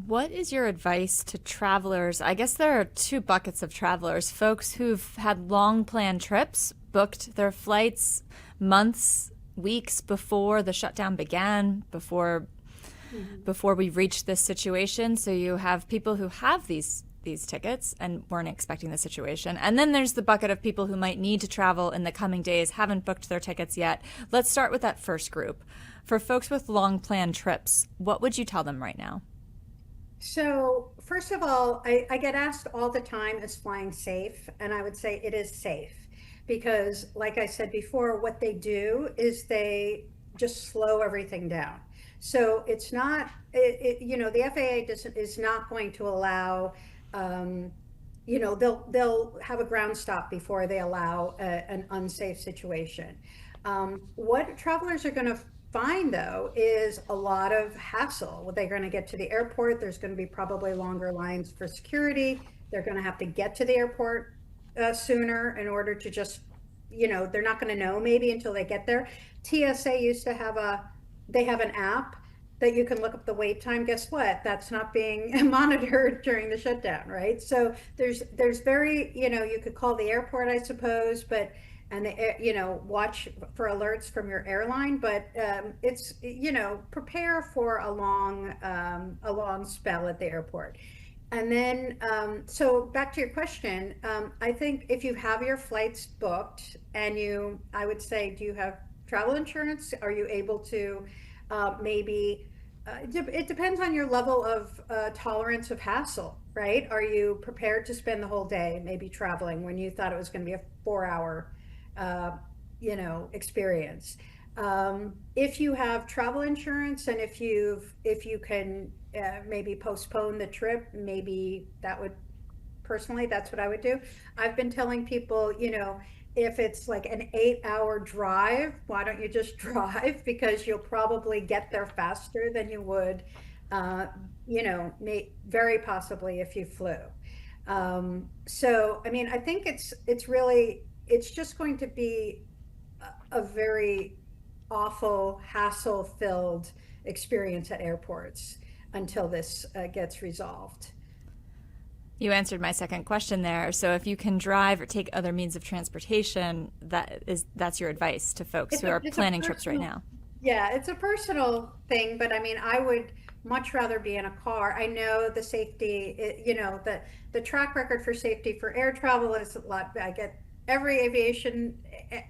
What is your advice to travelers? I guess there are two buckets of travelers: folks who've had long planned trips, booked their flights months, weeks before the shutdown began, Mhm. before we reached this situation. So you have people who have these tickets and weren't expecting the situation. And then there's the bucket of people who might need to travel in the coming days, haven't booked their tickets yet. Let's start with that first group. For folks with long planned trips, what would you tell them right now? So, first of all, I get asked all the time, is flying safe? And I would say it is safe because, like I said before, what they do is they just slow everything down. So it's not, the FAA doesn't is not going to allow, um, they'll have a ground stop before they allow an unsafe situation. What travelers are going to find though is a lot of hassle. They're going to get to the airport. There's going to be probably longer lines for security. They're going to have to get to the airport sooner in order to just, they're not going to know maybe until they get there. TSA used to have they have an app that you can look up the wait time. Guess what? That's not being monitored during the shutdown, right? So there's very, you could call the airport, I suppose, but and watch for alerts from your airline, but it's prepare for a long spell at the airport. And then so back to your question, I think if you have your flights booked and I would say, do you have travel insurance? Are you able to maybe it depends on your level of tolerance of hassle, right? Are you prepared to spend the whole day maybe traveling when you thought it was going to be a 4 hour uh, experience? If you have travel insurance and if you can maybe postpone the trip, maybe that would personally, that's what I would do. I've been telling people, if it's like an 8 hour drive, why don't you just drive? Because you'll probably get there faster than you would, uh, very possibly if you flew. So, I mean, I think it's just going to be a very awful, hassle filled experience at airports until this gets resolved. You answered my second question there. So if you can drive or take other means of transportation, that's your advice to folks who are It's a planning trips right personal, now. yeah, it's a personal thing, but I mean, I would much rather be in a car. I know the safety, the track record for safety for air travel is a lot. I get every aviation,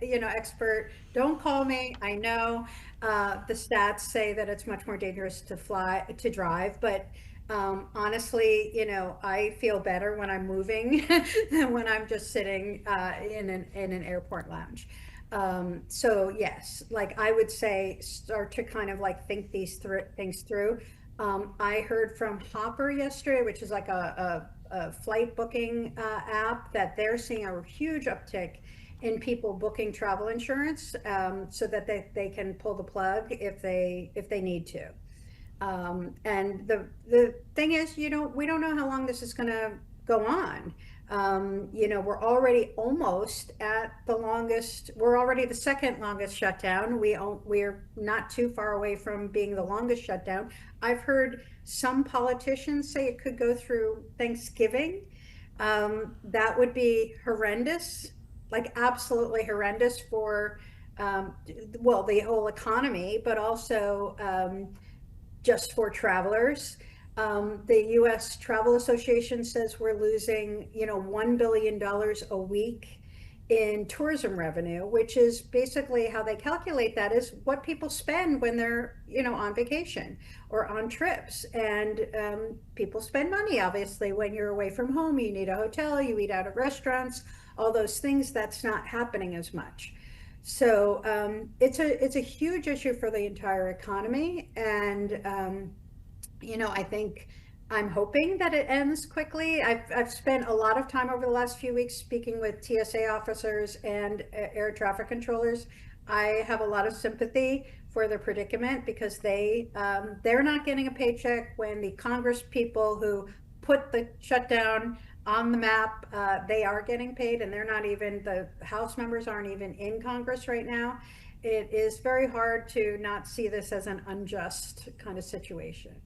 expert. Don't call me. I know the stats say that it's much more dangerous to drive, but honestly, I feel better when I'm moving than when I'm just sitting in an airport lounge. So yes, like I would say, start to kind of like think things through. I heard from Hopper yesterday, which is like a flight booking app, that they're seeing a huge uptick in people booking travel insurance, so that they can pull the plug if they need to. And the thing is, we don't know how long this is going to go on. We're already almost at the longest. We're already the second longest shutdown. We're not too far away from being the longest shutdown. I've heard some politicians say it could go through Thanksgiving. That would be horrendous, like absolutely horrendous for, well, the whole economy, but also just for travelers. The U.S. Travel Association says we're losing, $1 billion a week in tourism revenue, which is basically how they calculate that is what people spend when they're, on vacation or on trips. And people spend money, obviously, when you're away from home. You need a hotel, you eat out at restaurants, all those things. That's not happening as much. So it's a huge issue for the entire economy, and I think I'm hoping that it ends quickly. I've spent a lot of time over the last few weeks speaking with TSA officers and air traffic controllers. I have a lot of sympathy for their predicament because they're not getting a paycheck when the Congress people who put the shutdown on the map, they are getting paid, and the House members aren't even in Congress right now. It is very hard to not see this as an unjust kind of situation.